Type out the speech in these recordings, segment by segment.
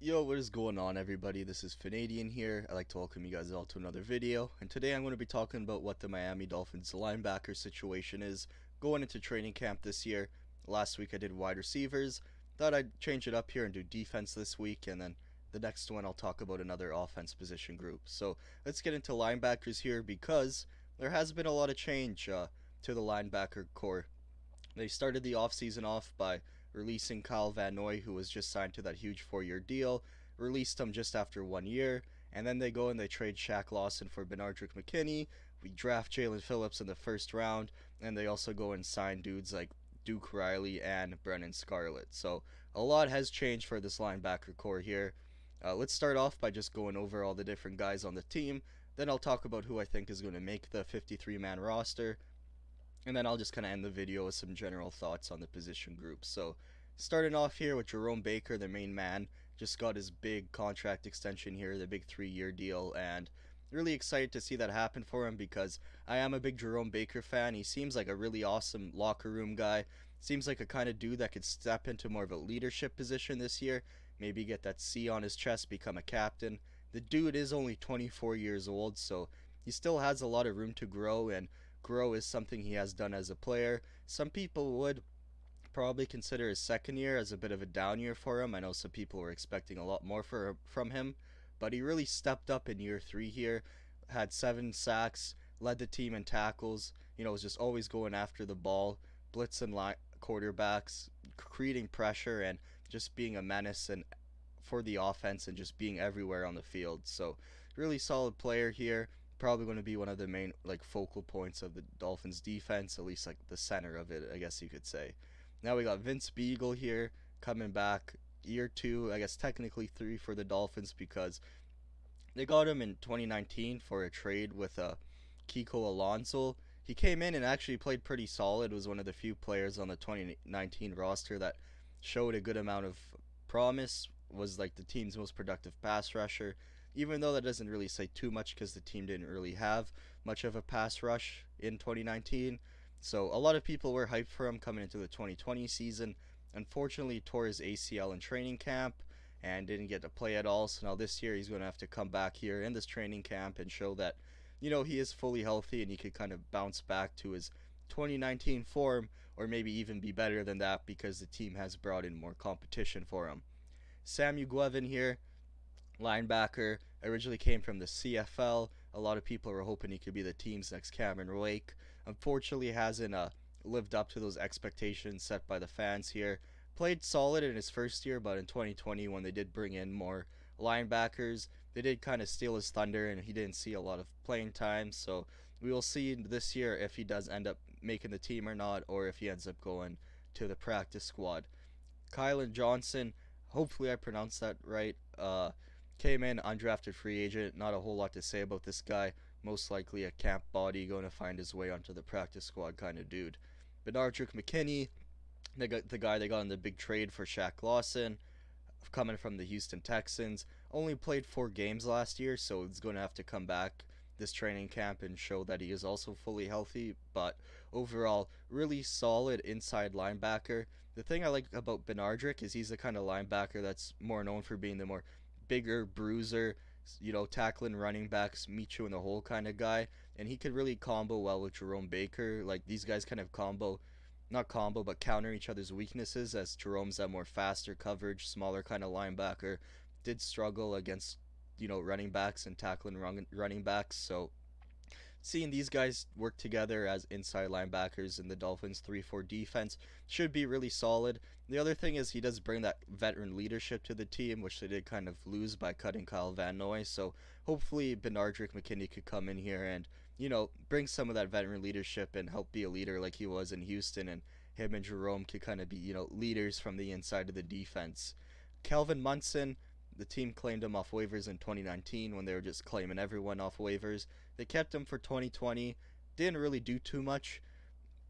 Yo, what is going on, everybody? This is Fanadian here. I'd like to welcome you guys all to another video. And today I'm going to be talking about what the Miami Dolphins linebacker situation is going into training camp this year. Last week I did wide receivers. Thought I'd change it up here and do defense this week. And then the next one I'll talk about another offense position group. So let's get into linebackers here because there has been a lot of change to the linebacker core. They started the offseason off by releasing Kyle Van Noy, who was just signed to that huge 4 year deal, released him just after 1 year, and then they go and they trade Shaq Lawson for Benardrick McKinney. We draft Jalen Phillips in the first round, and they also go and sign dudes like Duke Riley and Brennan Scarlett. So a lot has changed for this linebacker core here. Let's start off by just going over all the different guys on the team. Then I'll talk about who I think is going to make the 53-man roster, and then I'll just kind of end the video with some general thoughts on the position groups. So, starting off here with Jerome Baker, the main man, just got his big contract extension here, the big 3 year deal, and really excited to see that happen for him because I am a big Jerome Baker fan. He seems like a really awesome locker room guy. Seems like a kind of dude that could step into more of a leadership position this year, maybe get that C on his chest, become a captain. The dude is only 24 years old, so he still has a lot of room to grow, and grow is something he has done as a player. Some people would probably consider his second year as a bit of a down year for him. I know some people were expecting a lot more from him, but he really stepped up in year three here. Had 7 sacks, led the team in tackles. Was just always going after the ball, blitzing quarterbacks, creating pressure, and just being a menace and for the offense and just being everywhere on the field. So really solid player here. Probably going to be one of the main focal points of the Dolphins defense, at least like the center of it, I guess you could say. Now we got Vince Beagle here coming back year two, I guess technically three for the Dolphins because they got him in 2019 for a trade with Kiko Alonso. He came in and actually played pretty solid. Was one of the few players on the 2019 roster that showed a good amount of promise. Was like the team's most productive pass rusher. Even though that doesn't really say too much because the team didn't really have much of a pass rush in 2019. So a lot of people were hyped for him coming into the 2020 season. Unfortunately, he tore his ACL in training camp and didn't get to play at all. So now this year he's going to have to come back here in this training camp and show that, he is fully healthy and he could kind of bounce back to his 2019 form or maybe even be better than that because the team has brought in more competition for him. Samu Guevin here, linebacker, originally came from the CFL. A lot of people were hoping he could be the team's next Cameron Wake. Unfortunately, hasn't lived up to those expectations set by the fans here. Played solid in his first year, but in 2020, when they did bring in more linebackers, they did kind of steal his thunder, and he didn't see a lot of playing time. So we will see this year if he does end up making the team or not, or if he ends up going to the practice squad. Kylan Johnson, hopefully I pronounced that right. Came in undrafted free agent. Not a whole lot to say about this guy. Most likely a camp body going to find his way onto the practice squad kind of dude. Benardrick McKinney, the guy they got in the big trade for Shaq Lawson, coming from the Houston Texans. Only played 4 games last year, so he's going to have to come back this training camp and show that he is also fully healthy. But overall, really solid inside linebacker. The thing I like about Benardrick is he's the kind of linebacker that's more known for being the more bigger bruiser, tackling running backs, meet you in the hole kind of guy. And he could really combo well with Jerome Baker. Like these guys kind of not combo, but counter each other's weaknesses as Jerome's that more faster coverage, smaller kind of linebacker. Did struggle against, running backs and tackling running backs. So seeing these guys work together as inside linebackers in the Dolphins 3-4 defense should be really solid. The other thing is he does bring that veteran leadership to the team, which they did kind of lose by cutting Kyle Van Noy. So hopefully Benardrick McKinney could come in here and, bring some of that veteran leadership and help be a leader like he was in Houston, and him and Jerome could kind of be, leaders from the inside of the defense. Kelvin Munson, the team claimed him off waivers in 2019 when they were just claiming everyone off waivers. They kept him for 2020. Didn't really do too much.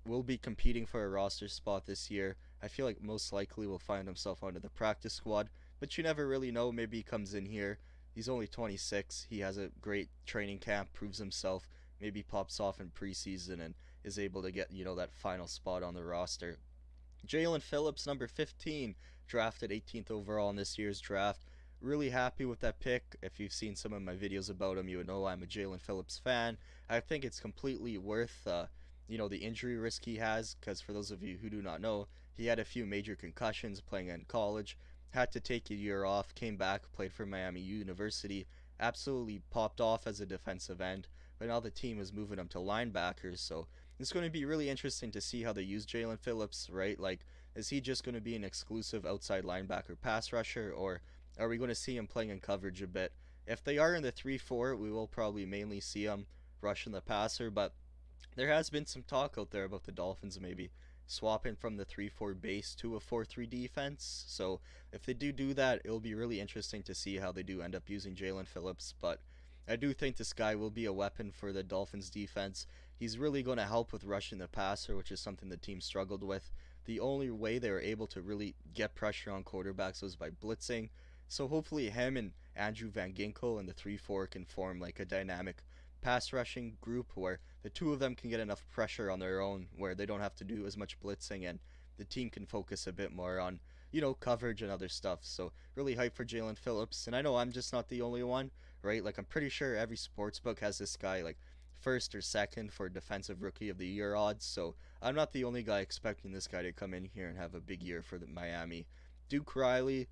Will be competing for a roster spot this year. I feel like most likely will find himself onto the practice squad, but you never really know. Maybe he comes in here. He's only 26. He has a great training camp, proves himself. Maybe pops off in preseason and is able to get, that final spot on the roster. Jalen Phillips, number 15, drafted 18th overall in this year's draft. really happy with that pick. If you've seen some of my videos about him, you would know I'm a Jalen Phillips fan. I think it's completely worth, the injury risk he has, because for those of you who do not know, he had a few major concussions playing in college, had to take a year off, came back, played for Miami University, absolutely popped off as a defensive end, but now the team is moving him to linebackers, so it's going to be really interesting to see how they use Jalen Phillips, right? Like, is he just going to be an exclusive outside linebacker pass rusher, or are we going to see him playing in coverage a bit? If they are in the 3-4, we will probably mainly see him rushing the passer, but there has been some talk out there about the Dolphins maybe swapping from the 3-4 base to a 4-3 defense. So if they do that, it'll be really interesting to see how they do end up using Jalen Phillips. But I do think this guy will be a weapon for the Dolphins defense. He's really going to help with rushing the passer, which is something the team struggled with. The only way they were able to really get pressure on quarterbacks was by blitzing. So hopefully him and Andrew Van Ginkel and the 3-4 can form like a dynamic pass rushing group where the two of them can get enough pressure on their own where they don't have to do as much blitzing and the team can focus a bit more on, coverage and other stuff. So really hyped for Jalen Phillips. And I know I'm just not the only one, right? Like I'm pretty sure every sports book has this guy like first or second for defensive rookie of the year odds. So I'm not the only guy expecting this guy to come in here and have a big year for the Miami. Duke Riley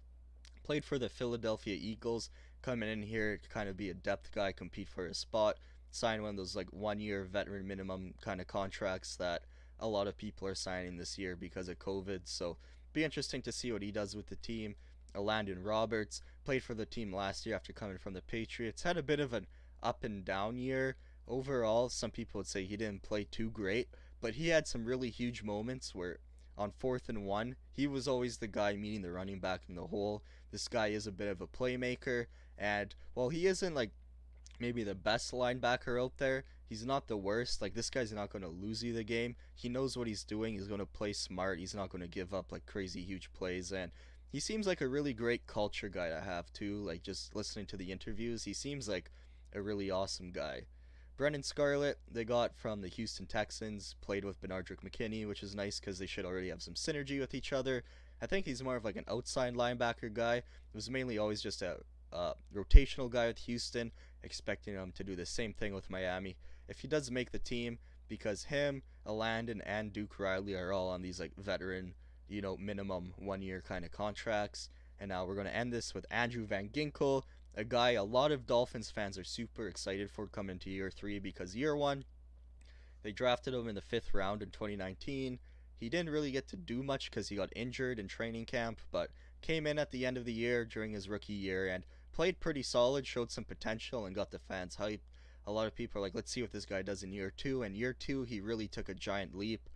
played for the Philadelphia Eagles, coming in here to kind of be a depth guy, compete for a spot, sign one of those like 1 year veteran minimum kind of contracts that a lot of people are signing this year because of COVID. So be interesting to see what he does with the team. Landon Roberts played for the team last year after coming from the Patriots. Had a bit of an up and down year overall. Some people would say he didn't play too great, but he had some really huge moments where on 4th and 1, he was always the guy meeting the running back in the hole. This guy is a bit of a playmaker, and while he isn't like maybe the best linebacker out there, he's not the worst. Like this guy's not going to lose you the game. He knows what he's doing. He's going to play smart. He's not going to give up like crazy huge plays, and he seems like a really great culture guy to have too. Like just listening to the interviews, he seems like a really awesome guy. Brennan Scarlett, they got from the Houston Texans, played with Benardrick McKinney, which is nice because they should already have some synergy with each other. I think he's more of like an outside linebacker guy. It was mainly always just a rotational guy with Houston, expecting him to do the same thing with Miami. If he does make the team, because him, Landon, and Duke Riley are all on these like veteran, minimum 1 year kind of contracts. And now we're going to end this with Andrew Van Ginkel, a guy a lot of Dolphins fans are super excited for coming to year 3 because year 1, they drafted him in the 5th round in 2019. He didn't really get to do much because he got injured in training camp, but came in at the end of the year during his rookie year and played pretty solid, showed some potential, and got the fans hyped. A lot of people are like, let's see what this guy does in year 2. And year 2, he really took a giant leap.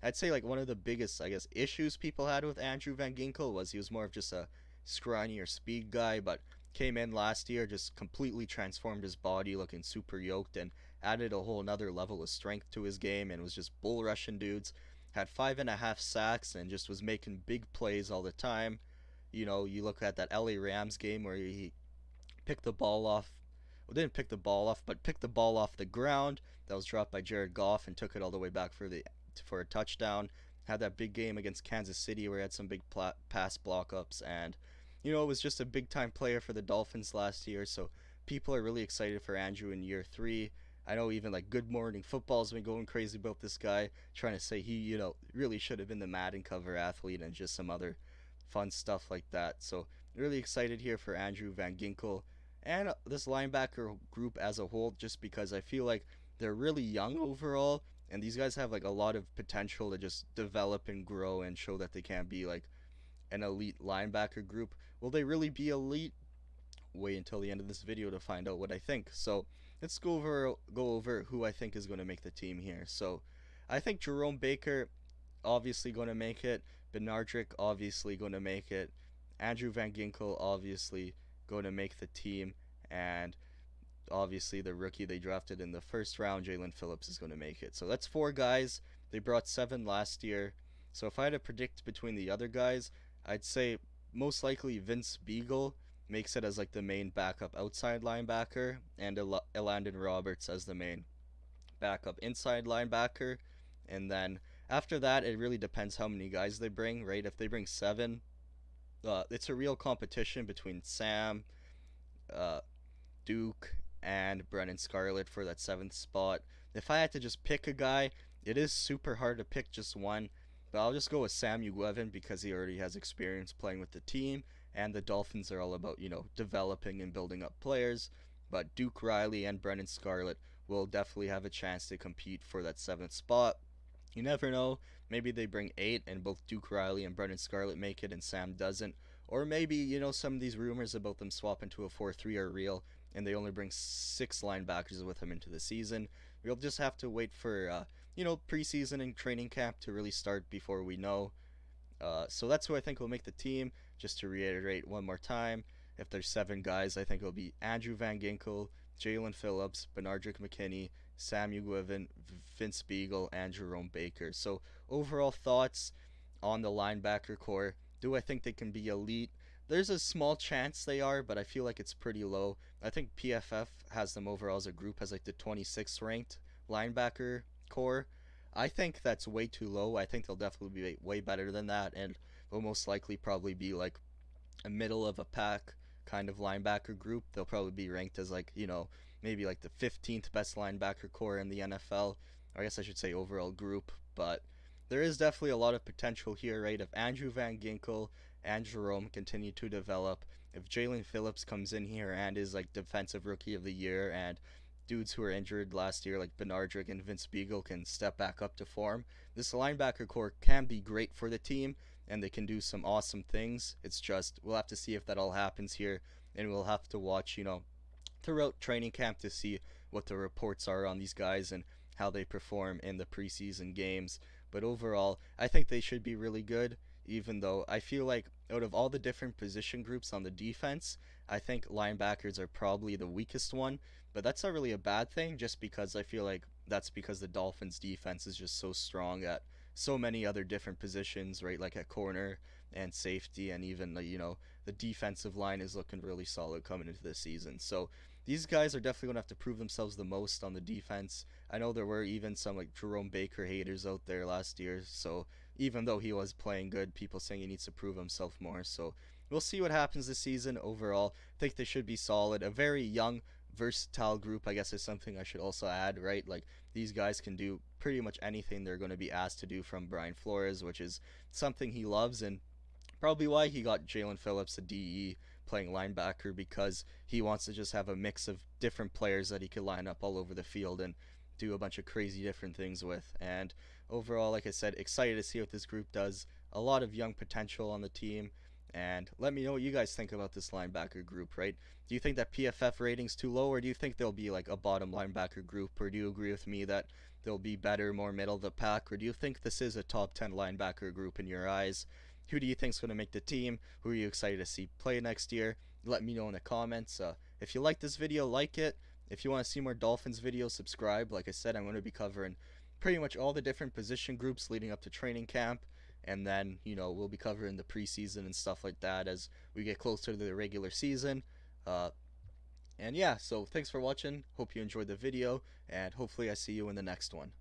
I'd say like one of the biggest, I guess, issues people had with Andrew Van Ginkel was he was more of just a scrawny or speed guy, but came in last year, just completely transformed his body, looking super yoked, and added a whole another level of strength to his game, and was just bull rushing dudes. Had 5.5 sacks and just was making big plays all the time. You look at that LA Rams game where he picked the ball off. Well, didn't pick the ball off, but picked the ball off the ground that was dropped by Jared Goff and took it all the way back for a touchdown. Had that big game against Kansas City where he had some big pass block ups, and it was just a big time player for the Dolphins last year. So people are really excited for Andrew in year 3. I know even like Good Morning Football's been going crazy about this guy, trying to say he, really should have been the Madden cover athlete and just some other fun stuff like that. So really excited here for Andrew Van Ginkel and this linebacker group as a whole, just because I feel like they're really young overall, and these guys have like a lot of potential to just develop and grow and show that they can be like an elite linebacker group. Will they really be elite? Wait until the end of this video to find out what I think. So let's go over who I think is going to make the team here. So I think Jerome Baker obviously going to make it. Benardrick obviously going to make it. Andrew Van Ginkel obviously going to make the team, and obviously the rookie they drafted in the 1st round, Jalen Phillips, is going to make it. So that's 4 guys. They brought 7 last year. So if I had to predict between the other guys, I'd say most likely Vince Beagle makes it as like the main backup outside linebacker, and Landon Roberts as the main backup inside linebacker. And then after that, it really depends how many guys they bring, right? If they bring 7, it's a real competition between Sam, uh, Duke, and Brennan Scarlett for that seventh spot. If I had to just pick a guy, it is super hard to pick just one, but I'll just go with Sam Ugueven because he already has experience playing with the team, and the Dolphins are all about, developing and building up players. But Duke Riley and Brennan Scarlett will definitely have a chance to compete for that seventh spot. You never know. Maybe they bring eight and both Duke Riley and Brendan Scarlett make it and Sam doesn't. Or maybe, some of these rumors about them swapping to a 4-3 are real and they only bring six linebackers with them into the season. We'll just have to wait for, preseason and training camp to really start before we know. So that's who I think will make the team. Just to reiterate one more time, if there's seven guys, I think it'll be Andrew Van Ginkel, Jalen Phillips, Benardrick McKinney, Sam Ugueven, Vince Beagle, and Jerome Baker. So overall thoughts on the linebacker core. Do I think they can be elite? There's a small chance they are, but I feel like it's pretty low. I think PFF has them overall as a group as like the 26th ranked linebacker core. I think that's way too low. I think they'll definitely be way better than that, and they'll most likely probably be like a middle of a pack kind of linebacker group. They'll probably be ranked as like, maybe like the 15th best linebacker core in the NFL. Or I guess I should say overall group, but there is definitely a lot of potential here, right? If Andrew Van Ginkel and Jerome continue to develop, if Jalen Phillips comes in here and is like defensive rookie of the year, and dudes who were injured last year like Benardrick and Vince Beagle can step back up to form, this linebacker core can be great for the team and they can do some awesome things. It's just we'll have to see if that all happens here, and we'll have to watch, throughout training camp to see what the reports are on these guys and how they perform in the preseason games. But overall, I think they should be really good, even though I feel like out of all the different position groups on the defense, I think linebackers are probably the weakest one. But that's not really a bad thing, just because I feel like that's because the Dolphins' defense is just so strong at so many other different positions, right? Like at corner and safety, and even, the defensive line is looking really solid coming into this season. So these guys are definitely going to have to prove themselves the most on the defense. I know there were even some like Jerome Baker haters out there last year, so even though he was playing good, people saying he needs to prove himself more. So we'll see what happens this season. Overall, I think they should be solid. A very young, versatile group, I guess, is something I should also add, right? Like these guys can do pretty much anything they're going to be asked to do from Brian Flores, which is something he loves, and probably why he got Jalen Phillips a DE playing linebacker, because he wants to just have a mix of different players that he could line up all over the field and do a bunch of crazy different things with. And overall, like I said, excited to see what this group does. A lot of young potential on the team. And let me know what you guys think about this linebacker group, right? Do you think that PFF rating's too low, or do you think they'll be like a bottom linebacker group, or do you agree with me that they'll be better, more middle of the pack, or do you think this is a top 10 linebacker group in your eyes? Who do you think's going to make the team? Who are you excited to see play next year? Let me know in the comments. If you like this video, like it. If you want to see more Dolphins videos, subscribe. Like I said, I'm going to be covering pretty much all the different position groups leading up to training camp. And then, we'll be covering the preseason and stuff like that as we get closer to the regular season. Uh, and yeah, so thanks for watching. Hope you enjoyed the video, and hopefully I see you in the next one.